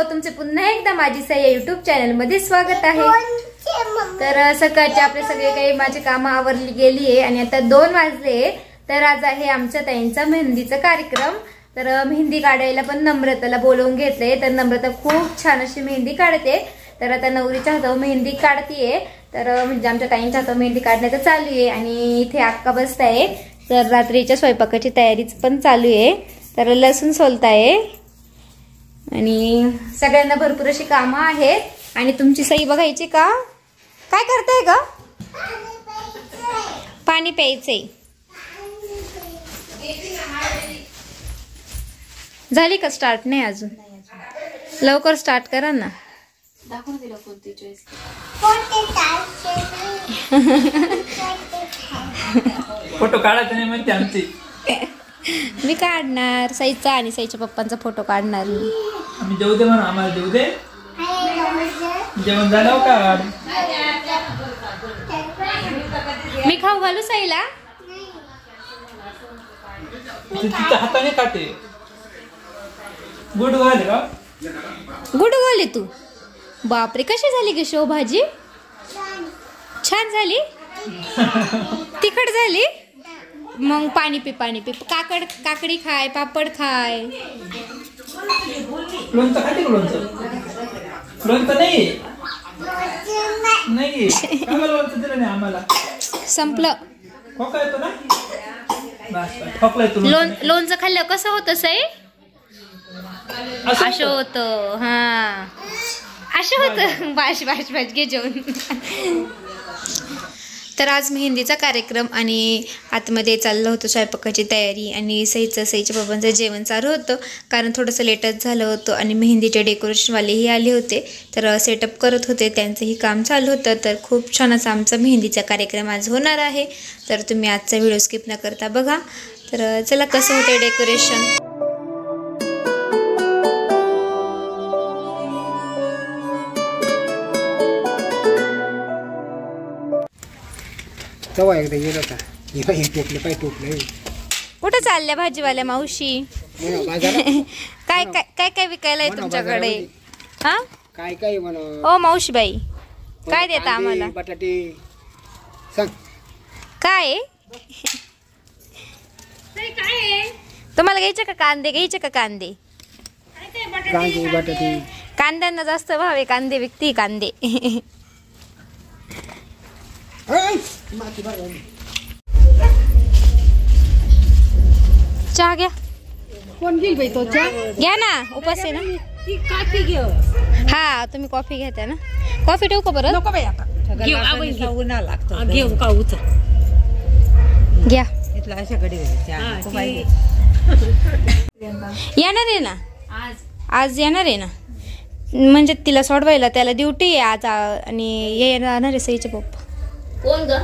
तुमचे पुन्हा एकदा माझी साई युट्यूब चॅनल मध्ये स्वागत आहे। तर सकाळचे आपले सगळे काही माझे काम आवरली गेली आहे आणि आता 2 वाजले। तर आज आहे आमच्या ताईंचा मेहंदीचा कार्यक्रम। तर मेहंदी काढायला पण नम्रताला बोलवून घेतले। तर नम्रता खूप छान अशी मेहंदी काढते। तर आता नवरीच्या हातावर मेहंदी काढतीये। तर म्हणजे आमच्या ताईंच्या हातावर मेहंदी काढण्याचं चालू आहे आणि इथे अक्का बसताय। तर रात्रीच्या स्वयंपाकाची तयारीच पण चालू आहे। तर लसूण सोलताय आणि सगळ्यांना भरपूर अशी कामं आहेत। आणि तुमची सई बघायची का? काय करताय ग? पाणी प्यायचंय। झाली का स्टार्ट? नाही अजून, लवकर स्टार्ट करा ना। दाखवून दिलं कोणती चॉईस? फोटो काढायचा नाही म्हणते आमची। मी काढणार साईचा आणि साईच्या पप्पांचा फोटो काढणार मी। आम्ही जेवू दे म्हणून आम्हाला जेवू दे। जेवण झालं का? मी खाऊ घालू साईला? तिच्या हाताने काटे। गुड घाले का? गुड घाले तू? बापरे, कशी झाली ग शेव भाजी? छान झाली? तिखट झाली? मग पाणी पी, पाणी पी। काकडी खाय, पापड खाय। लोणचं खाते का? लोणचं नाही नाही का? लोणचं दिलं नाही आम्हाला, संपलं। खोकला येतो ना? बस खोकला येतो। लोणचं खाल्लं कसं होतं साई? असं होतं। हा, असं होतं। बाश बाश बाश घे जेवण। तर आज मेहंदीचा कार्यक्रम आणि आतमध्ये चाललं होतं स्वयंपाकाची तयारी आणि साईच्या बाबांचं जेवण चालू होतं। कारण थोडंसं लेटच झालं होतं आणि मेहंदीचे डेकोरेशनवालेही आले होते। तर सेटअप करत होते, त्यांचंही काम चालू होतं। तर खूप छान असा आमचा मेहंदीचा कार्यक्रम आज होणार आहे। तर तुम्ही आजचा व्हिडिओ स्किप न करता बघा। तर चला कसं होतं डेकोरेशन। तवा एकदा गेलो का? हे टोपलं पाय टोपलं। कुठं चालल्या भाजीवाल्या मावशी? काय काय काय काय विकायला आहे तुमच्याकडे? हा, काय काय म्हणा? ओ मावशीबाई, काय देता आम्हाला? बटाटे सांग काय काय तुम्हाला घ्यायचे का? कांदे घ्यायचे का? कांदे कांदे बटाटे। कांद्यांना जास्त भाव आहे, कांदे विकती कांदे। चहा घ्या। कोण घेईल बाई तो चहा? घ्या ना, उपास आहे ना। कॉफी घेऊ। हा, तुम्ही कॉफी घेता ना? कॉफी ठेवू का बरं? नको बाई आता उन्हा लागतं। घेऊ का? उचल घ्या। इथला अशाकडे येणार आहे ना आज येणार आहे ना, म्हणजे तिला सोडवायला त्याला ड्युटी आहे आज आणि येणार आहे सईचे पप्पा। कोण ग?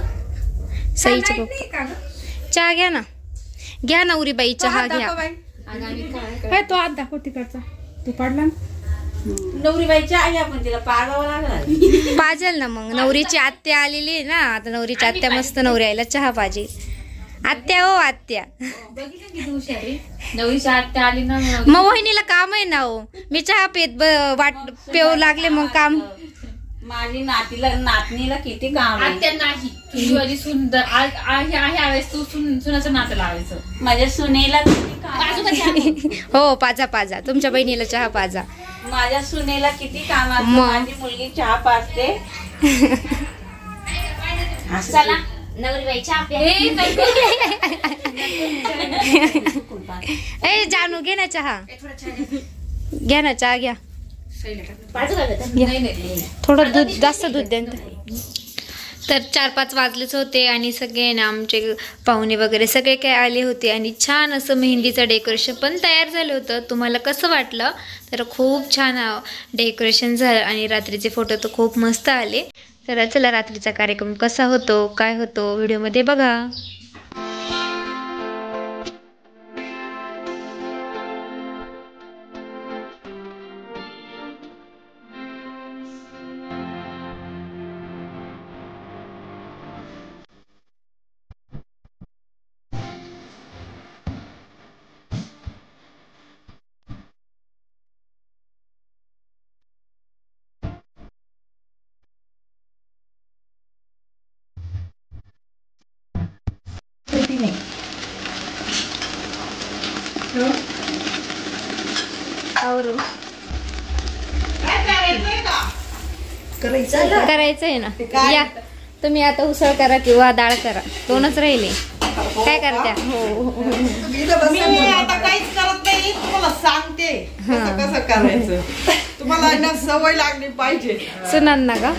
सईचे पप्पा। चहा घ्या ना, घ्या ना उरी बाई, चहा घ्या। काय तो हात दाखव तिकडचा, तू पाडला नवरीबाईची आई आपण तिला पाळावं लागला पाजेल ना। मग नवरीची आत्या आलेली आहे ना, आता नवरीची आत्या मस्त नवरी आईला चहा पाहिजे। आत्या हो आत्या, नवरीची आत्या आली ना, मग वहिनीला काम आहे ना हो। मी चहा वाट पेऊ लागले मग काम। माझी नातनीला किती काम आहे। आत्या नाही तुझी सुंदर ह्यावेळेस तू सुनाचं नातं लावायचं। माझ्या सुनेला किती काम। हो, पाजा पाजा, तुमच्या बहिणीला चहा पाजा। माझ्या सुनेला किती काम असतं। माझी मुलगी चहा पाजते। चला नवरीबाई चहा प्या। ए जानू, घे ना चहा, घ्या ना चहा घ्या। थोडं दूध, जास्त दूध द्या। तर 4-5 वाजलेच होते आणि सगळे ना आमचे पाहुणे वगैरे सगळे काय आले होते आणि छान असं मेहंदीचं डेकोरेशन पण तयार झालं होतं. तुम्हाला कसं वाटलं? तर खूप छान डेकोरेशन झालं आणि रात्रीचे फोटो तर खूप मस्त आले. तर चला रात्रीचा कार्यक्रम कसा होतो काय होतो व्हिडिओमध्ये बघा. करायचंय ना. या तुम्ही आता उसळ करा किंवा डाळ करा, दोनच राहिले. काय करत्या? मी आता काहीच करत नाही, तुम्हाला सांगते कसं करायचं. तुम्हाला ना सवय लागली पाहिजे. सुनांना का?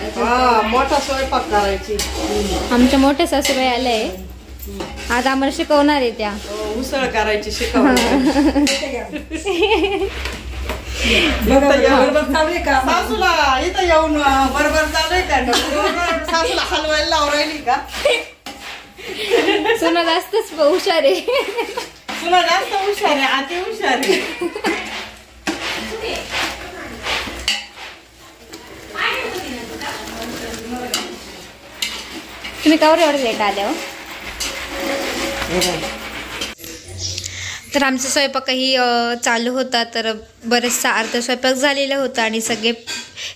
मोठा स्वयंपाक करायची. आमच्या मोठ्या सासूबाई आले, आज आम्हाला शिकवणार आहे त्या. उसळ करायची शिकवणार. सासूला इथं येऊन बरोबर चालूय का? सासूला हलवायला लावून राहिली का? सुना जास्तच हुशार आहे. तुला जास्त हुशार आहे, अति हुशार आहे. तुम्ही कावर एवढं लेट आले हो? तर आमचा स्वयंपाकही चालू होता. तर बरेचसा अर्धा स्वयंपाक झालेला होता आणि सगळे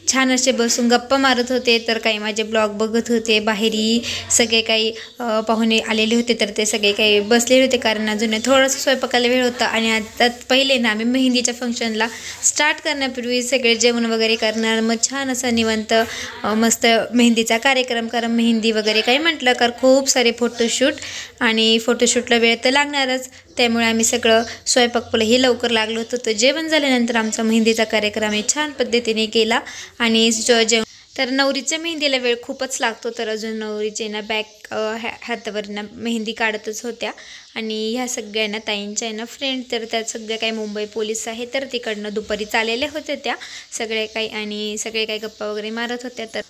छान असे बसून गप्पा मारत होते. तर काही माझे ब्लॉग बघत होते. बाहेरही सगळे काही पाहुणे आलेले होते, तर ते सगळे काही बसलेले होते कारण अजून थोडंसं स्वयंपाकाला वेळ होता. आणि आता पहिले ना आम्ही मेहंदीच्या फंक्शनला स्टार्ट करण्यापूर्वी सगळे जेवण वगैरे करणार. मग छान असं निवांत मस्त मेहंदीचा कार्यक्रम, कारण मेहंदी वगैरे काही म्हटलं तर खूप सारे फोटोशूट आणि फोटोशूटला वेळ तर लागणारच. त्यामुळे आम्ही सगळं स्वयंपाकही लवकर लागलो होतो. तर जेवण झाल्यानंतर आमचा मेहंदीचा कार्यक्रम आम्ही छान पद्धतीने केला. आणि जेवण तर नवरीच्या मेहंदीला वेळ खूपच लागतो. तर अजून नवरीचे ना बॅक हातावर ना मेहंदी काढतच होत्या. आणि ह्या सगळ्यांना ताईंच्या ना फ्रेंड, तर त्या सगळ्या काही मुंबई पोलीस आहे, तर तिकडनं दुपारी चाललेल्या होत्या त्या सगळे काही. आणि सगळे काही गप्पा वगैरे मारत होत्या.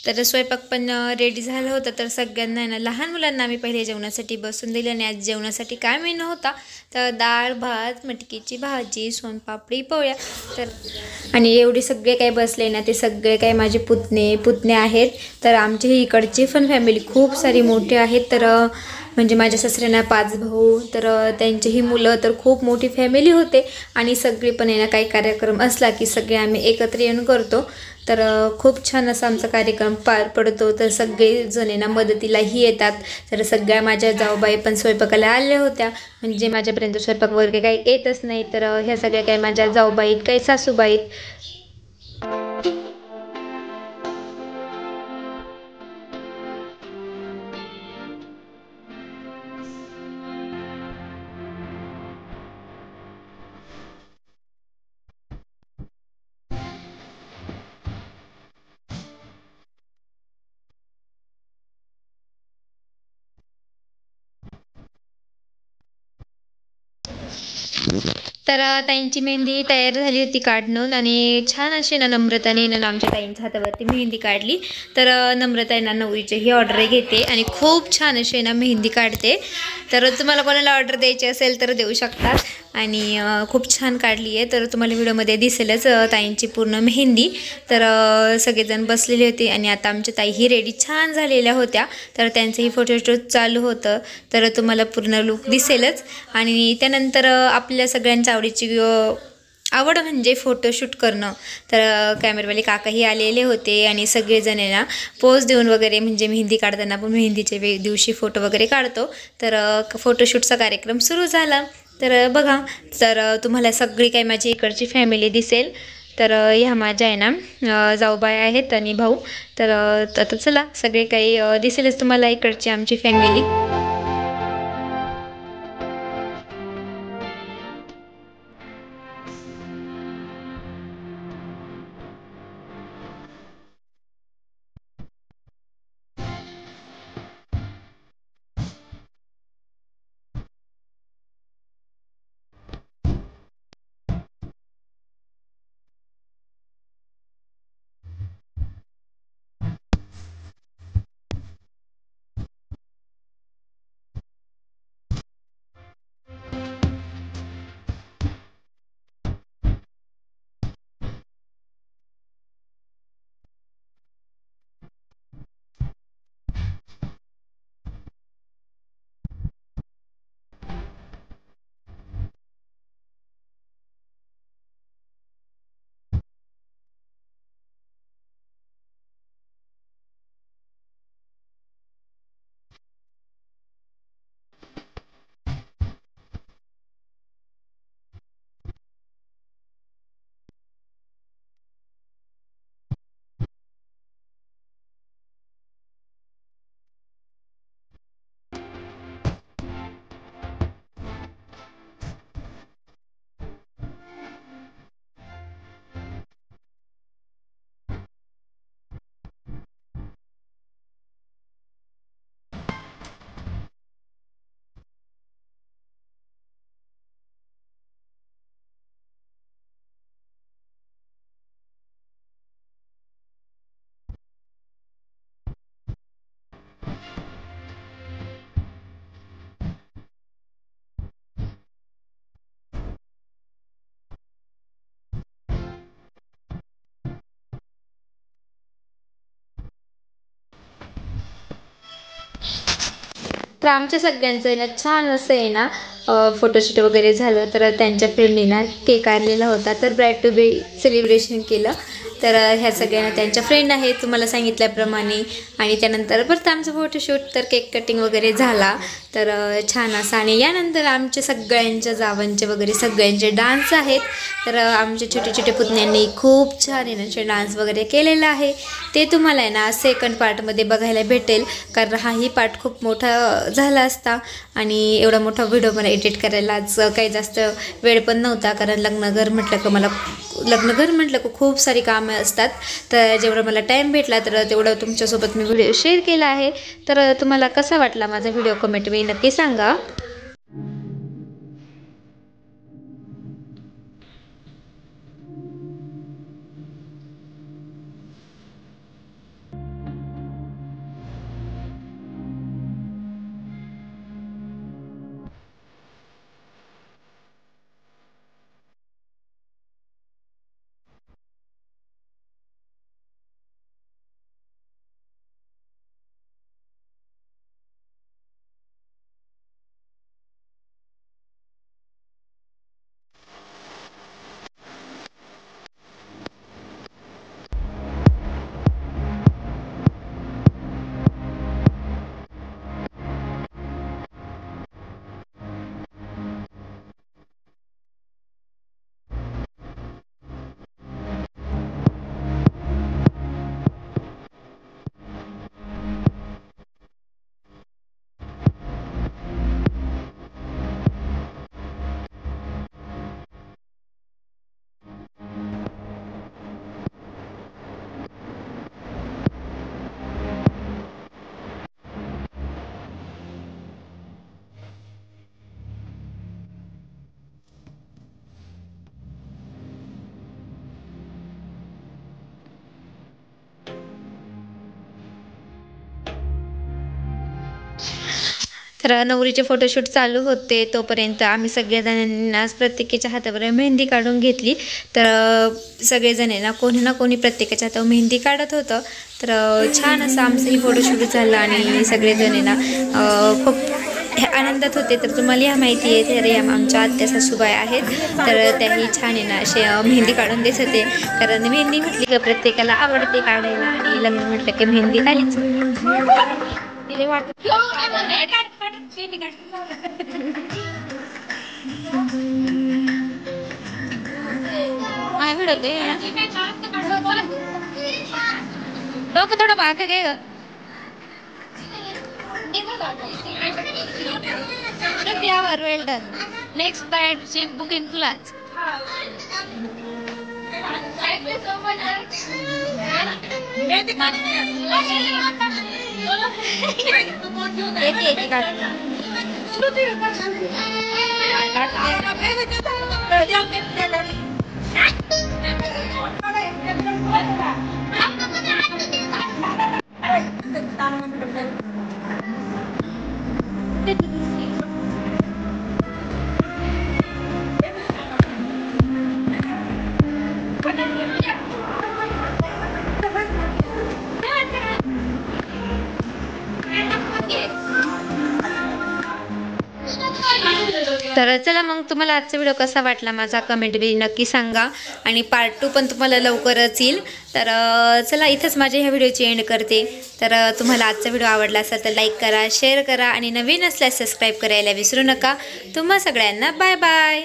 तर स्वयंपाक पण रेडी झाला होता. तर सगळ्यांना ना लहान मुलांना आम्ही पहिले जेवणासाठी बसून दिलं. आणि आज जेवणासाठी काय मेनू होता तर डाळ भात, मटकीची भाजी, सोनपापडी, पोळ्या. तर आणि एवढे सगळे काही बसले ना, ते सगळे काही माझे पुतणे आहेत. तर आमची ही इकडची पण फॅमिली खूप सारी मोठी आहेत. तर म्हणजे माझ्या सासऱ्यांना 5 भाऊ, तर त्यांचीही मुलं, तर खूप मोठी फॅमिली होते. आणि सगळी पण ना काही कार्यक्रम असला की सगळे आम्ही एकत्र येऊन करतो. तर खूप छान असा आमचा कार्यक्रम पार पडतो. तर सगळे जणींना मदतीलाही येतात. तर सगळ्या माझ्या जाऊबाई पण स्वयंपाकाला आल्या होत्या. म्हणजे माझ्यापर्यंत स्वयंपाक वगैरे काही येतच नाही. तर ह्या सगळ्या काही माझ्या जाऊबाईत, काही सासूबाईत. तर ताईंची मेहंदी तयार झाली होती काढणं. आणि छान अशी ना नम्रताने ना आमच्या ताईंच्या हातावरती मेहंदी काढली. तर नम्रता ना नवरीची ही ऑर्डर घेते आणि खूप छान अशी ना मेहंदी काढते. तर तुम्हाला कोणाला ऑर्डर द्यायची असेल तर देऊ शकतात. आणि खूप छान काढली आहे. तर तुम्हाला व्हिडिओमध्ये दिसेलच ताईंची पूर्ण मेहंदी. तर सगळेजण बसलेले होते आणि आता आमच्या ताईही रेडी छान झालेल्या होत्या. तर त्यांचंही फोटोशूट चालू होतं. तर तुम्हाला पूर्ण लुक दिसेलच. आणि त्यानंतर आपल्या सगळ्यांच्या आवडीची आवड म्हणजे फोटोशूट करणं. तर कॅमेरावाले काकाही आलेले होते आणि सगळेजण ना पोज देऊन वगैरे, म्हणजे मेहंदी काढताना आपण मेहंदीच्या दिवशी फोटो वगैरे काढतो. तर फोटोशूटचा कार्यक्रम सुरू झाला. तर बघा, तर तुम्हाला सगळी काही माझी इकडची फॅमिली दिसेल. तर ह्या माझ्या आहे ना जाऊबाई आहेत आणि भाऊ. तर आता चला सगळे काही दिसेलच तुम्हाला इकडची आमची फॅमिली. तर आमच्या सगळ्यांचं आहे ना छान असं आहे ना फोटोशूट वगैरे झालं. तर त्यांच्या फ्रेंडने ना केक आणलेला होता, तर ब्राईड टू बी सेलिब्रेशन केलं. तर ह्या सगळ्यांना त्यांच्या फ्रेंड आहेत तुम्हाला सांगितल्याप्रमाणे. आणि त्यानंतर परत आमचं फोटोशूट, तर केक कटिंग वगैरे झाला. तर छान असं. आणि यानंतर आमच्या सगळ्यांच्या जावांचे वगैरे सगळ्यांचे डान्स आहेत. तर आमच्या छोटे छोटे पुतण्यांनी खूप छान आहे डान्स वगैरे केलेला आहे. ते तुम्हाला आहे ना सेकंड पार्टमध्ये बघायला भेटेल, कारण हाही पार्ट खूप मोठा झाला असता आणि एवढा मोठा व्हिडिओ मला एडिट करायलाच काही जास्त वेळ पण नव्हता. कारण लग्नघर म्हटलं की खूप सारी कामं असतात. तर जेवढं मला टाईम भेटला तर तेवढं तुमच्यासोबत मी व्हिडिओ शेअर केला आहे. तर तुम्हाला कसा वाटला माझा व्हिडिओ कमेंटमध्ये नक्की सांगा. तर नवरीचे फोटोशूट चालू होते तोपर्यंत आम्ही सगळ्याजणांना प्रत्येकाच्या हातावर मेहंदी काढून घेतली. तर सगळेजण कोणी ना कोणी प्रत्येकाच्या हातावर मेहंदी काढत होतं. तर छान असं आमचंही फोटोशूट झालं आणि सगळेजण खूप आनंदात होते. तर तुम्हाला ह्या माहिती आहे, तर या आमच्या आत्या सासूबाई आहेत. तर त्याही छान असे मेहंदी काढून देत होते. कारण मेहंदी म्हटली का प्रत्येकाला आवडते काढायला आणि लग्न म्हटलं की मेहंदी काढलीच. थोडं बाकी काय well done. Next by booking class. तर चला मग तुम्हाला आजचा व्हिडिओ कसा वाटला माझा कमेंटमध्ये नक्की सांगा. आणि पार्ट 2 पण तुम्हाला लवकरच येईल. तर चला इथंच माझ्या ह्या व्हिडिओची एंड करते. तर तुम्हाला आजचा व्हिडिओ आवडला असेल तर लाईक करा, शेअर करा आणि नवीन असल्यास सबस्क्राईब करायला विसरू नका. तुम्हा सगळ्यांना बाय बाय.